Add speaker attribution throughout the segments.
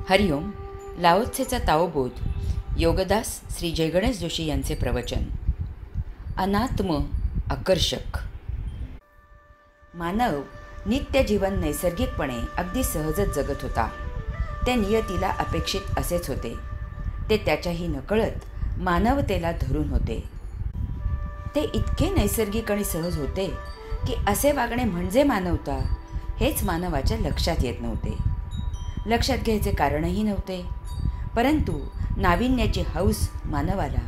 Speaker 1: हरिओम. लाओत्सेचा ताओबोध. योगदास श्री जयगणेश जोशी यांचे प्रवचन. अनात्म आकर्षक. मानव नित्य जीवन नैसर्गिकपणे अगदी सहजच जगत होता. ते नियतीला अपेक्षित असेच होते. ते त्याच्याही नकळत मानवतेला धरून होते. ते इतके नैसर्गिक आणि सहज होते की असे वागणे म्हणजे मानवता हेच मानवाच्या लक्षात येत नव्हते. लक्षात घ्यायचे कारणही नव्हते. परंतु नाविन्याची हौस मानवाला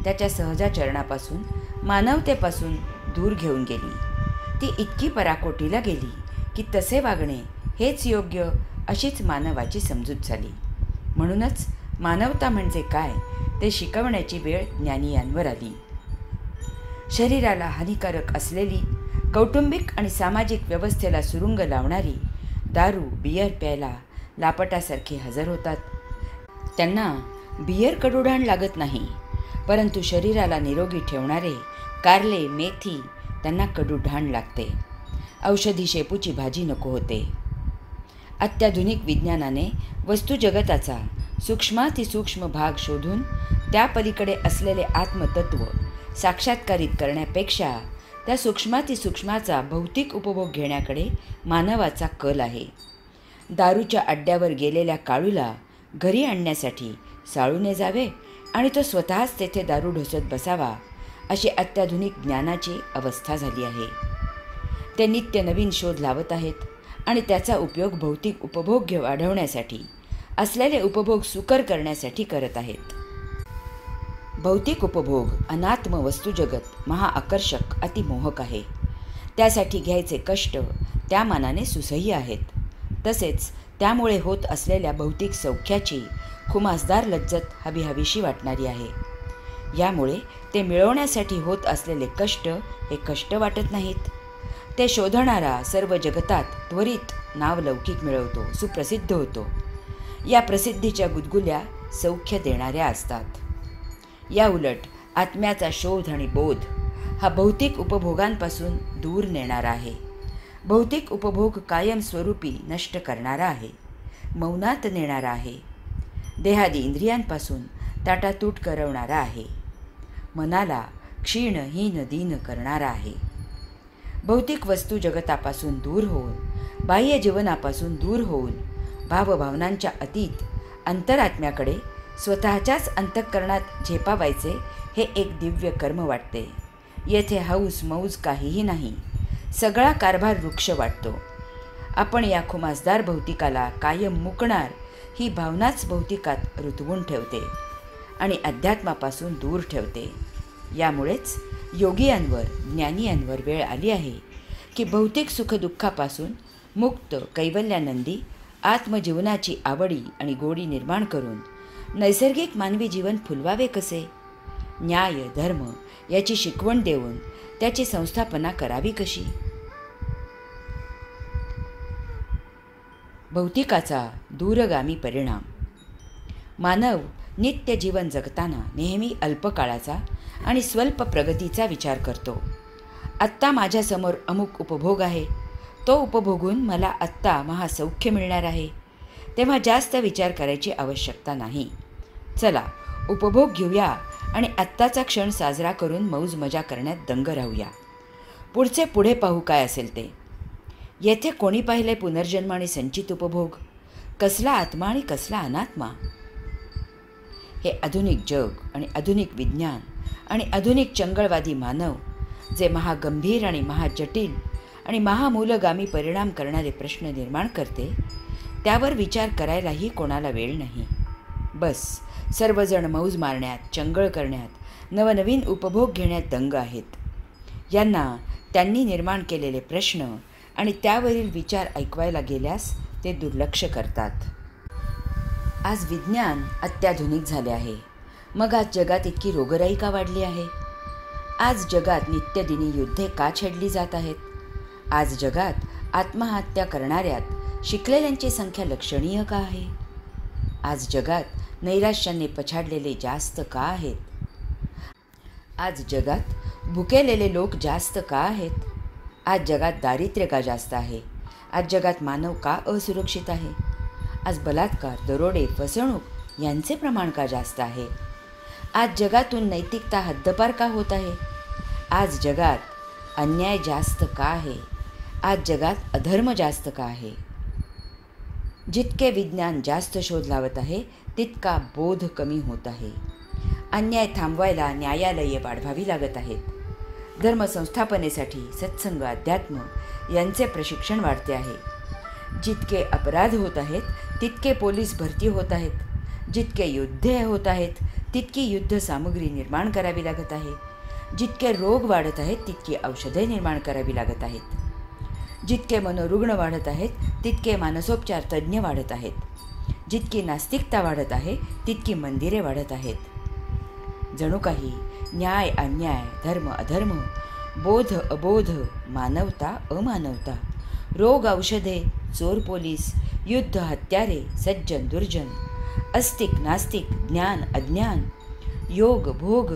Speaker 1: त्याच्या सहजाचरणापासून, मानवतेपासून दूर घेऊन गेली. ती इतकी पराकोटीला गेली की तसे वागणे हेच योग्य अशीच मानवाची समजूत झाली. म्हणूनच मानवता म्हणजे काय ते शिकवण्याची वेळ ज्ञानियांवर आली. शरीराला हानिकारक असलेली, कौटुंबिक आणि सामाजिक व्यवस्थेला सुरुंग लावणारी दारू, बियर प्यायला लापटासारखे हजर होतात. त्यांना बियर कडूढाण लागत नाही, परंतु शरीराला निरोगी ठेवणारे कारले, मेथी त्यांना कडूढाण लागते. औषधी शेपूची भाजी नको होते. अत्याधुनिक विज्ञानाने वस्तुजगताचा सूक्ष्मातिसूक्ष्म भाग शोधून त्या पलीकडे असलेले आत्मतत्व साक्षात्कारित करण्यापेक्षा त्या सूक्ष्मातिसूक्ष्माचा भौतिक उपभोग घेण्याकडे मानवाचा कल आहे. दारूच्या अड्ड्यावर गेलेल्या काळूला घरी आणण्यासाठी साळूने जावे आणि तो स्वतःच तेथे दारू ढोसत बसावा, अशी अत्याधुनिक ज्ञानाची अवस्था झाली आहे. ते नित्य नवीन शोध लावत आहेत आणि त्याचा उपयोग भौतिक उपभोग वाढवण्यासाठी, असलेले उपभोग सुकर करण्यासाठी करत आहेत. भौतिक उपभोग, अनात्म वस्तुजगत महाआकर्षक, अतिमोहक आहे. त्यासाठी घ्यायचे कष्ट त्या मानाने सुसह्य आहेत. तसेच त्यामुळे होत असलेल्या भौतिक सौख्याची खुमासदार लज्जत हवीहवीशी वाटणारी आहे. यामुळे ते मिळवण्यासाठी होत असलेले कष्ट हे कष्ट वाटत नाहीत. ते शोधणारा सर्व जगतात त्वरित नावलौकिक मिळवतो, सुप्रसिद्ध होतो. या प्रसिद्धीच्या गुदगुल्या सौख्य देणाऱ्या असतात. या उलट आत्म्याचा शोध आणि बोध हा भौतिक उपभोगांपासून दूर नेणारा आहे. भौतिक उपभोग कायमस्वरूपी नष्ट करणारा आहे, मौनात नेणारा आहे. देहादी इंद्रियांपासून ताटातूट करवणारा आहे. मनाला क्षीण हीन दीन करणारा आहे. भौतिक वस्तू जगतापासून दूर होऊन, बाह्य जीवनापासून दूर होऊन, भावभावनांच्या अतीत अंतरात्म्याकडे स्वतःच्याच अंतःकरणात झेपावायचे हे एक दिव्य कर्म वाटते. येथे हौस मौज काहीही नाही. सगळा कारभार वृक्ष वाटतो. आपण या खुमासदार भौतिकाला कायम मुकणार ही भावनाच भौतिकात रुतवून ठेवते आणि अध्यात्मापासून दूर ठेवते. यामुळेच योगियांवर, ज्ञानियांवर वेळ आली आहे की भौतिक सुखदुःखापासून मुक्त, कैवल्यानंदी आत्मजीवनाची आवडी आणि गोडी निर्माण करून नैसर्गिक मानवी जीवन फुलवावे कसे, न्याय धर्म याची शिकवण देऊन त्याची संस्थापना करावी कशी. भौतिकाचा दूरगामी परिणाम. मानव नित्य जीवन जगताना नेहमी अल्पकाळाचा आणि स्वल्प प्रगतीचा विचार करतो. आत्ता माझ्यासमोर अमुक उपभोग आहे, तो उपभोगून मला आत्ता महासौख्य मिळणार आहे, तेव्हा जास्त विचार करायची आवश्यकता नाही. चला उपभोग घेऊया आणि आत्ताचा क्षण साजरा करून मौज मजा करण्यात दंग राहूया. पुढचे पुढे पाहू काय असेल ते. येथे कोणी पाहिले पुनर्जन्म आणि संचित उपभोग? कसला आत्मा आणि कसला अनात्मा? हे आधुनिक जग आणि आधुनिक विज्ञान आणि आधुनिक चंगळवादी मानव जे महागंभीर आणि महाजटिल आणि महामूलगामी परिणाम करणारे प्रश्न निर्माण करते, त्यावर विचार करायलाही कोणाला वेळ नाही. बस सर्वजण मौज मारण्यात, चंगळ करण्यात, नवनवीन उपभोग घेण्यात दंग आहेत. यांना त्यांनी निर्माण केलेले प्रश्न आणि त्यावरील विचार ऐकवायला गेल्यास ते दुर्लक्ष करतात. आज विज्ञान अत्याधुनिक झाले आहे, मग आज जगात इतकी रोगराई का वाढली आहे? आज जगात नित्यदिनी युद्धे का छेडली जात आहेत? आज जगात आत्महत्या करणाऱ्यात शिकलेल्यांची संख्या लक्षणीय का आहे? आज जगात नैराश्याने पछाडलेले जास्त का आहेत? आज जगात भुकेलेले लोक जास्त का आहेत? आज जगात दारिद्र्य का जास्त आहे? आज जगात मानव का असुरक्षित आहे? आज बलात्कार, दरोडे, फसवणूक यांचे प्रमाण का जास्त आहे? आज जगातून नैतिकता हद्दपार का होत आहे? आज जगात अन्याय जास्त का आहे? आज जगात अधर्म जास्त का आहे? जितके विज्ञान जास्त शोध लावत आहे तितका बोध कमी होत आहे. अन्याय थांबवायला न्यायालये वाढवावी लागत आहेत. धर्मसंस्थापनेसाठी सत्संग, अध्यात्म यांचे प्रशिक्षण वाढते आहे. जितके अपराध होत आहेत तितके पोलीस भरती होत आहेत. जितके युद्ध होत आहेत तितकी युद्ध सामुग्री निर्माण करावी लागत आहे. जितके रोग वाढत आहेत तितकी औषधे निर्माण करावी लागत आहेत. जितके मनोरुग्ण वाढत आहेत तितके मानसोपचार तज्ज्ञ वाढत आहेत. जितकी नास्तिकता वाढत आहे तितकी मंदिरे वाढत आहेत. जणू काही न्याय अन्याय, धर्म अधर्म, बोध अबोध, मानवता अमानवता, रोग औषधे, चोर पोलीस, युद्ध हत्यारे, सज्जन दुर्जन, अस्तिक नास्तिक, ज्ञान अज्ञान, योग भोग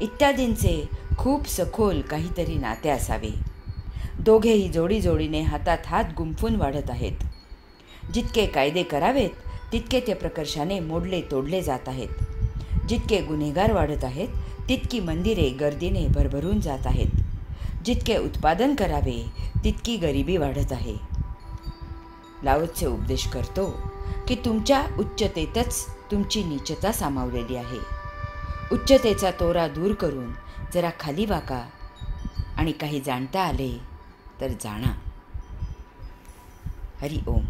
Speaker 1: इत्यादींचे खूप सखोल काहीतरी नाते असावे. दोघेही जोडीजोडीने हातात हात गुंफून वाढत आहेत. जितके कायदे करावेत तितके ते प्रकर्षाने मोडले तोडले जात आहेत. जितके गुन्हेगार वाढत आहेत तितकी मंदिरे गर्दीने भरभरून जात आहेत. जितके उत्पादन करावे तितकी गरिबी वाढत आहे. लाओत्से उपदेश करतो की तुमच्या उच्चतेतच तुमची नीचता सामावलेली आहे. उच्चतेचा तोरा दूर करून जरा खाली वाका आणि काही जाणता आले तर जाणा. हरि ओम.